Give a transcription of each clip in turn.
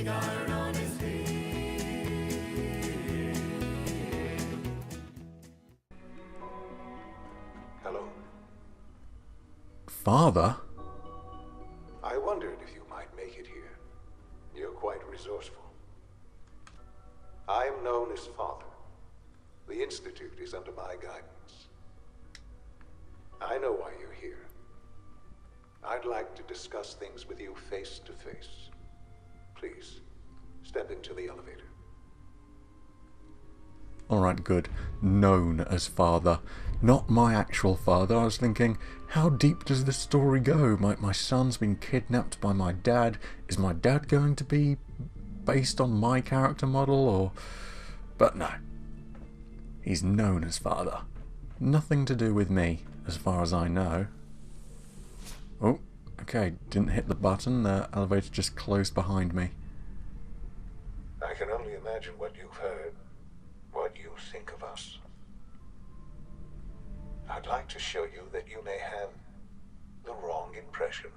big iron on his head. Hello. Father? I wondered if you might make it here. You're quite resourceful. I'm known as Father. The Institute is under my guidance. I know why you're here. I'd like to discuss things with you face to face. Please, step into the elevator. Alright, good. Known as father. Not my actual father. I was thinking, how deep does this story go? My son's been kidnapped by my dad. Is my dad going to be based on my character model, or... But no. He's known as father. Nothing to do with me, as far as I know. Oh, okay, didn't hit the button. The elevator just closed behind me. I can only imagine what you've heard, what you think of us. I'd like to show you that you may have the wrong impression.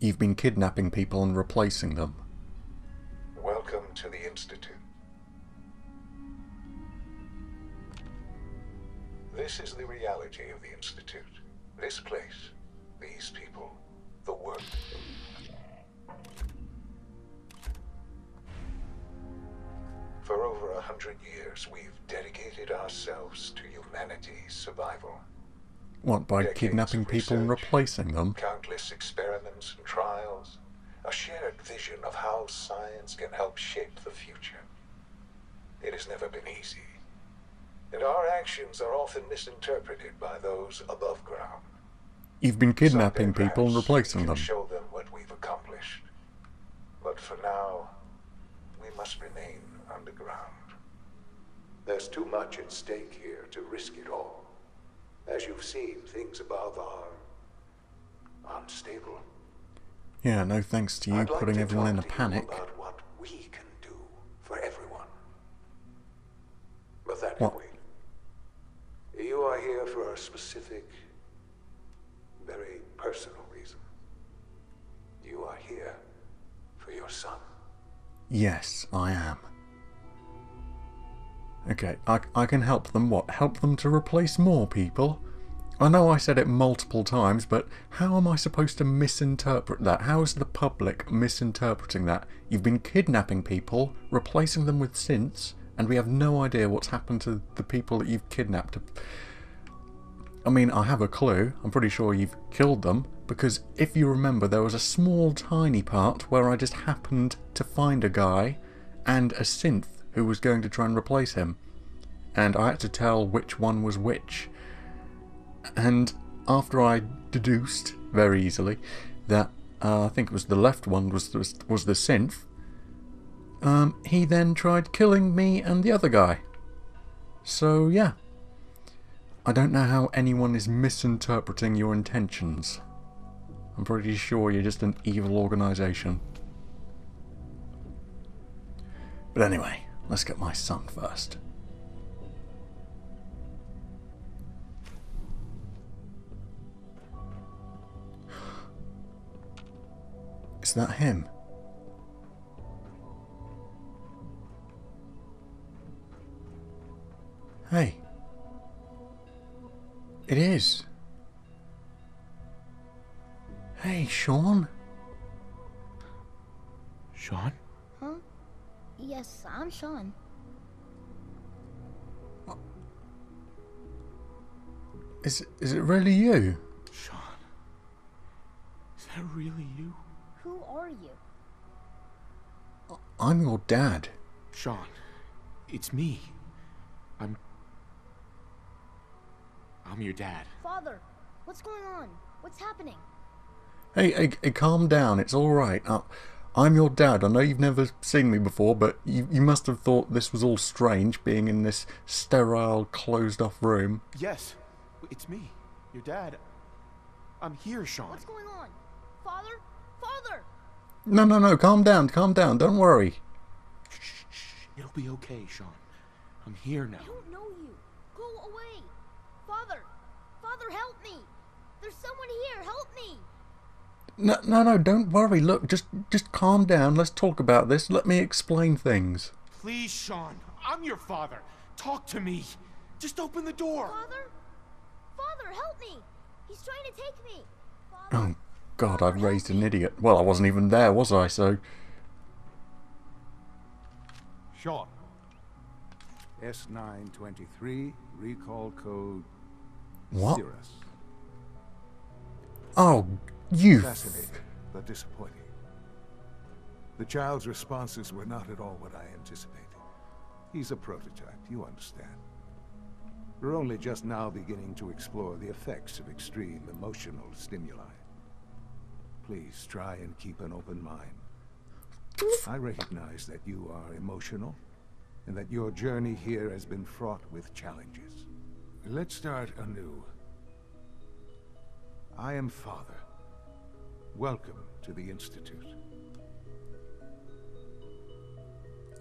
You've been kidnapping people and replacing them. Welcome to the Institute. This is the reality of the Institute. This place, these people, the work. For over 100 years, we've dedicated ourselves to humanity's survival. What, by Decades kidnapping of people and research, replacing them? Countless experiments and trials, a shared vision of how science can help shape the future. It has never been easy, and our actions are often misinterpreted by those above ground. You've been kidnapping Someday, people and perhaps, replacing we can them. show them what we've accomplished. But for now, we must remain underground. There's too much at stake here to risk it all. As you've seen, things above are unstable. Yeah, no thanks to you I'd like putting to everyone in a talk to you panic. about what we can do for everyone. But that What? can wait. You are here for a specific, very personal reason. You are here for your son. Yes, I am. Okay, I can help them. What? Help them to replace more people? I know I said it multiple times, but how am I supposed to misinterpret that? How is the public misinterpreting that? You've been kidnapping people, replacing them with synths, and we have no idea what's happened to the people that you've kidnapped. I mean, I have a clue. I'm pretty sure you've killed them, because if you remember, there was a small, tiny part where I just happened to find a guy and a synth who was going to try and replace him. And I had to tell which one was which. And after I deduced, very easily, that I think it was the left one was the synth, he then tried killing me and the other guy. So, yeah. I don't know how anyone is misinterpreting your intentions. I'm pretty sure you're just an evil organisation. But anyway, let's get my son first. Is that him? Hey. It is. Hey, Shaun. Shaun? Huh? Yes, I'm Shaun. Is it really you? Shaun? Is that really you? Who are you? I'm your dad. Shaun, it's me. I'm your dad. Father, what's going on? What's happening? Hey, calm down. It's all right. I'm your dad. I know you've never seen me before, but you must have thought this was all strange, being in this sterile, closed-off room. Yes, it's me, your dad. I'm here, Shaun. What's going on? Father? Father! No, calm down, don't worry. Shh. It'll be okay, Shaun. I'm here now. I don't know you. Go away. Father! Father, help me! There's someone here, help me! No, no, no, don't worry. Look, just calm down. Let's talk about this. Let me explain things. Please, Shaun. I'm your father. Talk to me. Just open the door. Father? Father, help me! He's trying to take me! Father? Oh, God, I've raised an idiot. Well, I wasn't even there, was I? So... Shaun. S923, recall code... What? Cirrus. Oh, you... Fascinating, but disappointing. The child's responses were not at all what I anticipated. He's a prototype, you understand. We're only just now beginning to explore the effects of extreme emotional stimuli. Please try and keep an open mind. I recognize that you are emotional, and that your journey here has been fraught with challenges. Let's start anew. I am Father. Welcome to the Institute.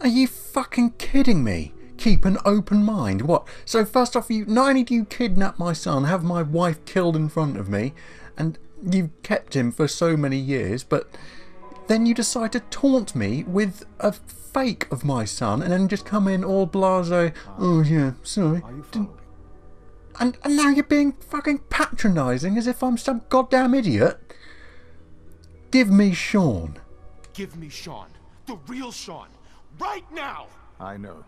Are you fucking kidding me? Keep an open mind. What? So first off, you not only do you kidnap my son, have my wife killed in front of me, and you've kept him for so many years, but then you decide to taunt me with a fake of my son, and then just come in all blasé. Oh yeah, sorry. Are you following? And now you're being fucking patronising as if I'm some goddamn idiot. Give me Shaun. Give me Shaun. The real Shaun. Right now! I know.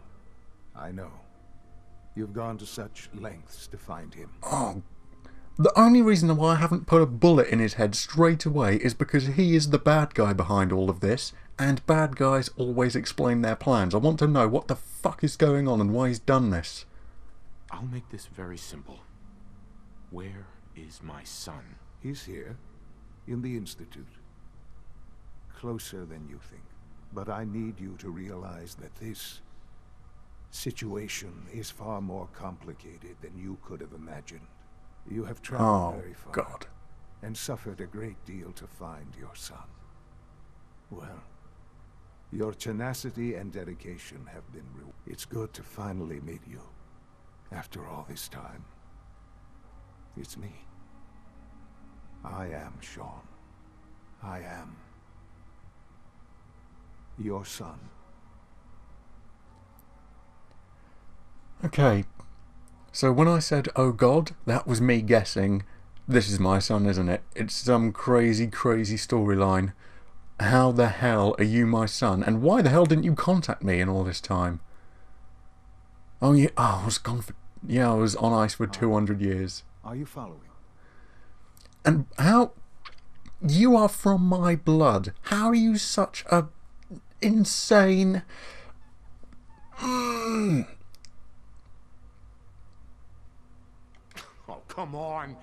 I know. You've gone to such lengths to find him. Oh, the only reason why I haven't put a bullet in his head straight away is because he is the bad guy behind all of this, and bad guys always explain their plans. I want to know what the fuck is going on and why he's done this. I'll make this very simple. Where is my son? He's here, in the Institute. Closer than you think. But I need you to realize that this situation is far more complicated than you could have imagined. You have traveled very far. God. And suffered a great deal to find your son. Well, your tenacity and dedication have been rewarded. It's good to finally meet you. After all this time. It's me. I am Shaun. I am your son. Okay, so when I said, oh God, that was me guessing, this is my son, isn't it? It's some crazy, crazy storyline. How the hell are you my son? And why the hell didn't you contact me in all this time? Oh yeah, oh, I was gone for... Yeah, I was on ice for 200 years. Are you following? And how... You are from my blood. How are you such a... insane... Oh, come on.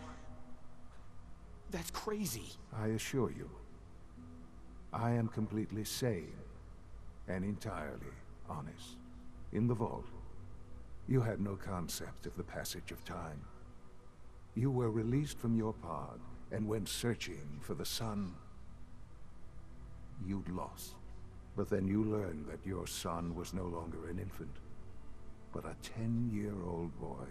That's crazy. I assure you, I am completely sane and entirely honest. In the vault, you had no concept of the passage of time. You were released from your pod and went searching for the son you'd lost. But then you learned that your son was no longer an infant, but a 10-year-old boy.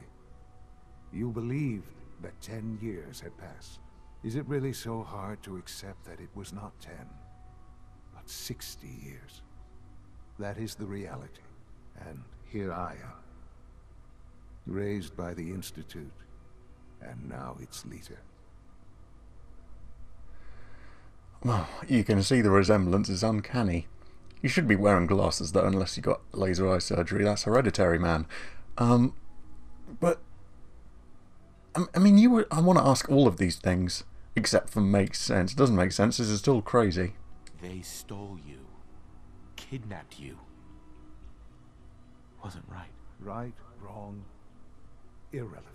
You believed that 10 years had passed. Is it really so hard to accept that it was not 10, but 60 years? That is the reality. And here I am, raised by the Institute, and now its leader. Well, you can see the resemblance is uncanny. You should be wearing glasses though, unless you got laser eye surgery. That's hereditary, man. But I mean, I want to ask all of these things, except for makes sense. It doesn't make sense. This is still crazy. They stole you. Kidnapped you. Wasn't right. Right, wrong, irrelevant.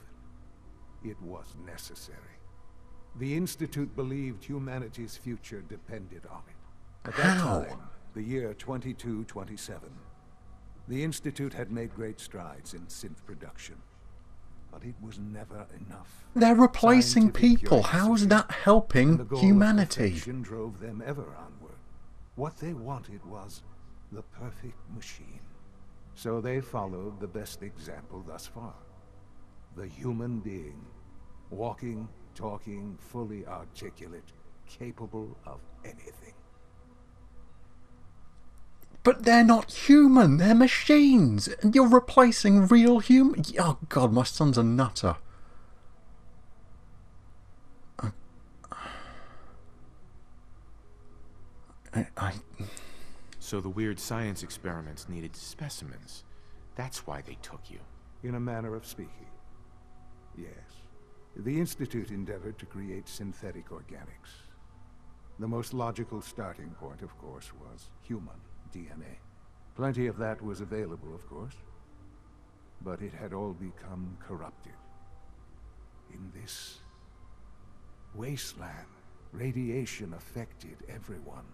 It was necessary. The Institute believed humanity's future depended on it. At that How? time, the year 2227, the Institute had made great strides in synth production. But it was never enough. They're replacing Scientific people. How is curiosity that and the helping goal of humanity? perfection drove them ever onward. What they wanted was the perfect machine. So they followed the best example thus far. The human being. Walking, talking, fully articulate, capable of anything. But they're not human, they're machines, and you're replacing real human. Oh God, my son's a nutter. So the weird science experiments needed specimens. That's why they took you. In a manner of speaking, yes. The Institute endeavored to create synthetic organics. The most logical starting point, of course, was human DNA. Plenty of that was available, of course. But it had all become corrupted. In this wasteland, radiation affected everyone.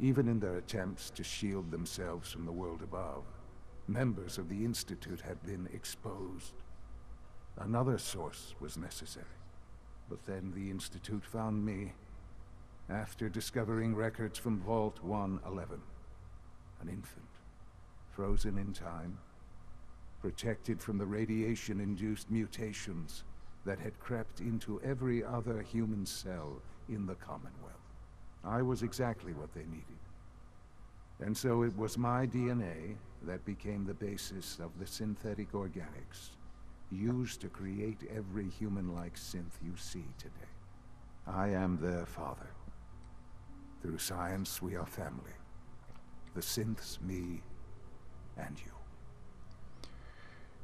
Even in their attempts to shield themselves from the world above, members of the Institute had been exposed. Another source was necessary. But then the Institute found me after discovering records from Vault 111. An infant, frozen in time, protected from the radiation-induced mutations that had crept into every other human cell in the Commonwealth. I was exactly what they needed. And so it was my DNA that became the basis of the synthetic organics used to create every human-like synth you see today. I am their father. Through science, we are family. The synths, me, and you.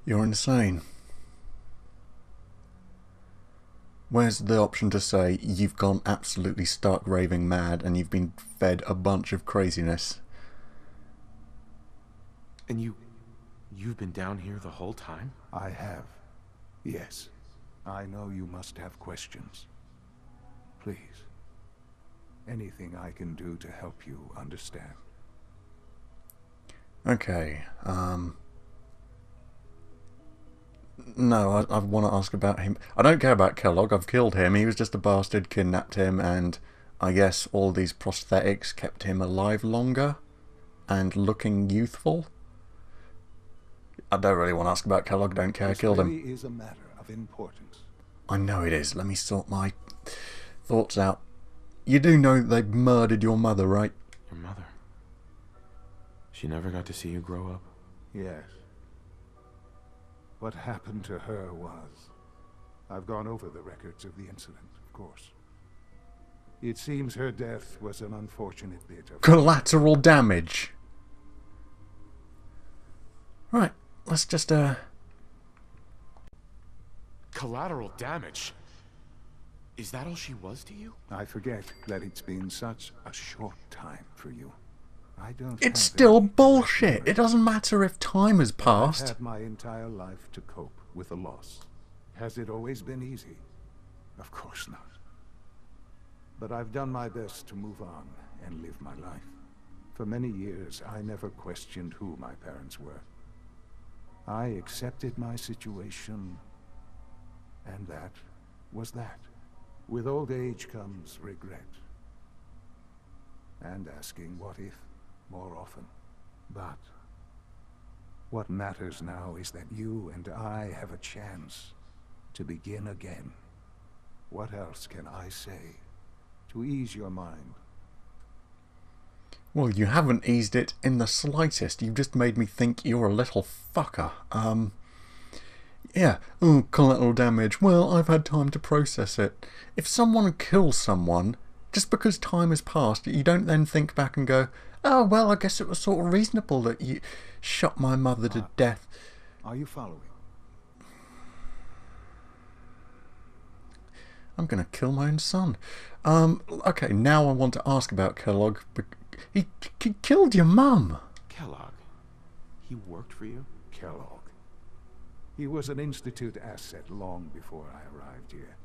You're insane. Where's the option to say you've gone absolutely stark raving mad and you've been fed a bunch of craziness? And you've been down here the whole time? I have. Yes. I know you must have questions. Please. Anything I can do to help you understand. Okay, no, I want to ask about him. I don't care about Kellogg, I've killed him. He was just a bastard, kidnapped him, and I guess all these prosthetics kept him alive longer and looking youthful. I don't really want to ask about Kellogg, don't care, I killed him. This really is a matter of importance. I know it is, let me sort my thoughts out. You do know they murdered your mother, right? Your mother? She never got to see you grow up? Yes. What happened to her was... I've gone over the records of the incident, of course. It seems her death was an unfortunate bit of... Collateral damage! Right, let's just, Collateral damage? Is that all she was to you? I forget that it's been such a short time for you. I don't It's have still any bullshit. memory. It doesn't matter if time has I've passed. had my entire life to cope with the loss. Has it always been easy? Of course not. But I've done my best to move on and live my life. For many years, I never questioned who my parents were. I accepted my situation, and that was that. With old age comes regret. And asking what if more often. But what matters now is that you and I have a chance to begin again. What else can I say to ease your mind? Well, you haven't eased it in the slightest. You've just made me think you're a little fucker. Yeah, oh, collateral damage. Well, I've had time to process it. If someone kills someone, just because time has passed, you don't then think back and go, oh, well, I guess it was sort of reasonable that you shot my mother to death. Are you following? I'm going to kill my own son. Okay, now I want to ask about Kellogg. He killed your mum. Kellogg? He worked for you? Kellogg. He was an Institute asset long before I arrived here.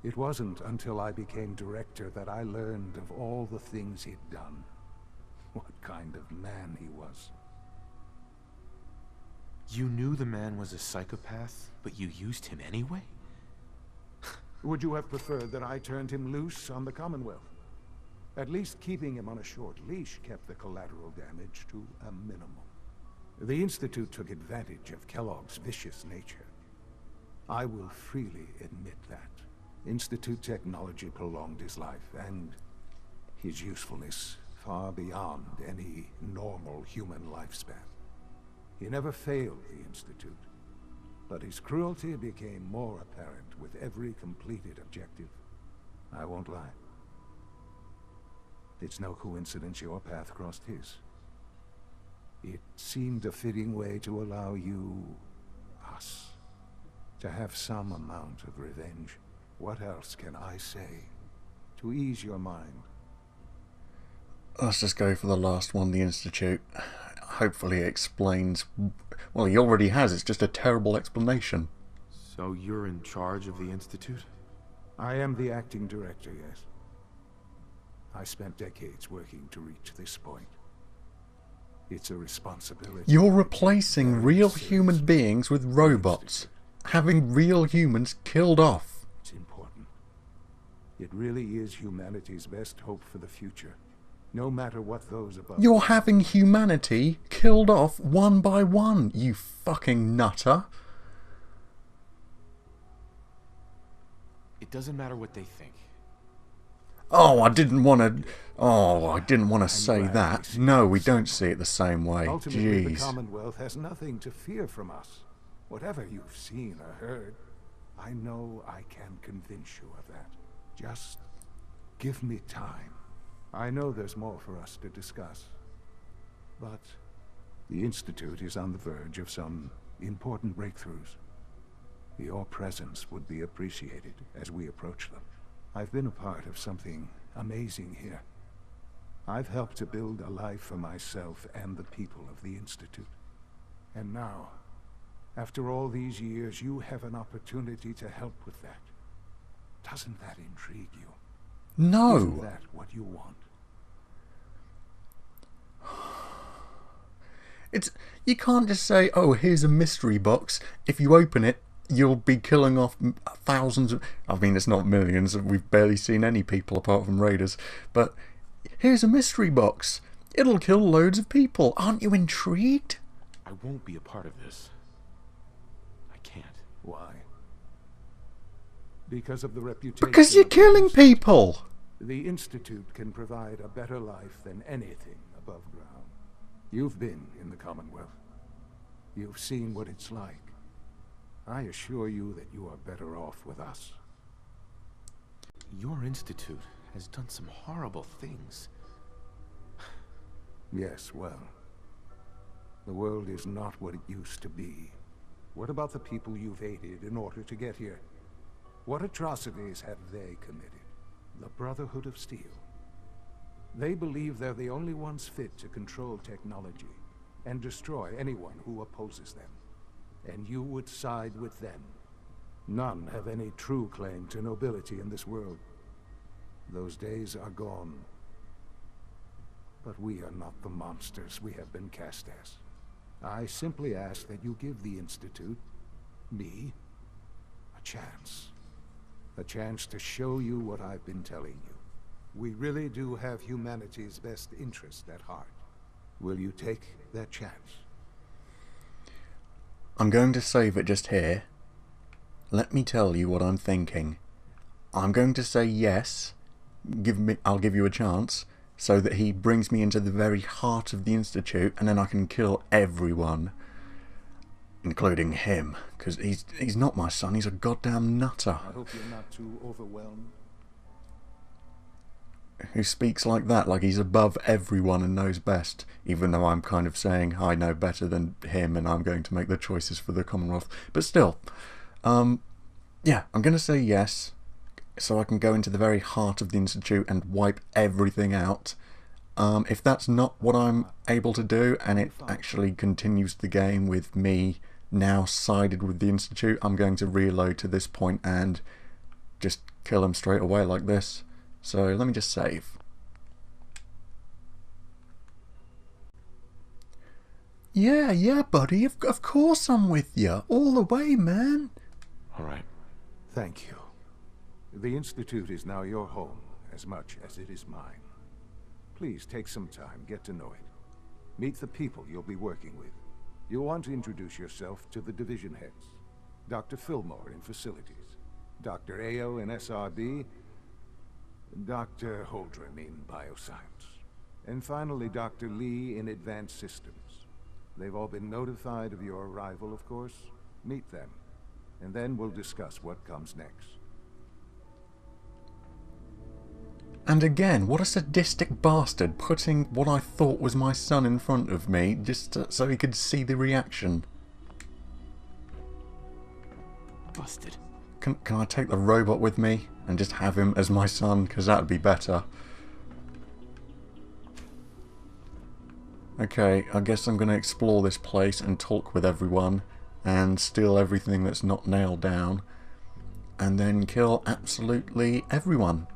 It wasn't until I became director that I learned of all the things he'd done. What kind of man he was. You knew the man was a psychopath, but you used him anyway? Would you have preferred that I turned him loose on the Commonwealth? At least keeping him on a short leash kept the collateral damage to a minimum. The Institute took advantage of Kellogg's vicious nature. I will freely admit that. Institute technology prolonged his life, and His usefulness far beyond any normal human lifespan. He never failed the Institute, but his cruelty became more apparent with every completed objective. I won't lie. It's no coincidence your path crossed his. It seemed a fitting way to allow you, us, to have some amount of revenge. What else can I say to ease your mind? Let's just go for the last one, the Institute. Hopefully it explains... Well, he already has, it's just a terrible explanation. So you're in charge of the Institute? I am the acting director, yes. I spent decades working to reach this point. It's a responsibility. You're replacing real human beings with robots, having real humans killed off. It's important. It really is humanity's best hope for the future, no matter what those above. You're having humanity killed off one by one, you fucking nutter. It doesn't matter what they think. Oh, I didn't want to say that. No, we don't see it the same way. Ultimately, the Jeez. Commonwealth has nothing to fear from us. Whatever you've seen or heard, I know I can convince you of that. Just give me time. I know there's more for us to discuss. But the Institute is on the verge of some important breakthroughs. Your presence would be appreciated as we approach them. I've been a part of something amazing here. I've helped to build a life for myself and the people of the Institute. And now, after all these years, you have an opportunity to help with that. Doesn't that intrigue you? No. Isn't that what you want? You can't just say, oh, here's a mystery box. If you open it, you'll be killing off thousands of... I mean, it's not millions. We've barely seen any people apart from raiders. But here's a mystery box. It'll kill loads of people. Aren't you intrigued? I won't be a part of this. I can't. Why? Because of the reputation... Because you're killing people. The Institute can provide a better life than anything above ground. You've been in the Commonwealth. You've seen what it's like. I assure you that you are better off with us. Your Institute has done some horrible things. Yes, well, the world is not what it used to be. What about the people you've aided in order to get here? What atrocities have they committed? The Brotherhood of Steel. They believe they're the only ones fit to control technology and destroy anyone who opposes them. And you would side with them. None have any true claim to nobility in this world. Those days are gone. But we are not the monsters we have been cast as. I simply ask that you give the Institute, me, a chance. A chance to show you what I've been telling you. We really do have humanity's best interest at heart. Will you take that chance? I'm going to save it just here. Let me tell you what I'm thinking. I'm going to say yes. I'll give you a chance, so that he brings me into the very heart of the Institute, and then I can kill everyone, including him, because he's not my son. He's a goddamn nutter. I hope you're not too overwhelmed. Who speaks like that, like he's above everyone and knows best, even though I'm kind of saying I know better than him and I'm going to make the choices for the Commonwealth. But still, yeah, I'm going to say yes, so I can go into the very heart of the Institute and wipe everything out. If that's not what I'm able to do, and it actually continues the game with me now sided with the Institute, I'm going to reload to this point and just kill him straight away like this. So let me just save. Yeah, buddy, of course I'm with you. All the way, man. All right. Thank you. The Institute is now your home, as much as it is mine. Please take some time, get to know it. Meet the people you'll be working with. You'll want to introduce yourself to the division heads. Dr. Fillmore in Facilities, Dr. Ayo in SRB, Dr. Holdren in bioscience. And finally, Dr. Lee in advanced systems. They've all been notified of your arrival, of course. Meet them, and then we'll discuss what comes next. And again, what a sadistic bastard, putting what I thought was my son in front of me just so he could see the reaction. Busted. Can I take the robot with me and just have him as my son? Because that would be better. Okay, I guess I'm going to explore this place and talk with everyone and steal everything that's not nailed down and then kill absolutely everyone.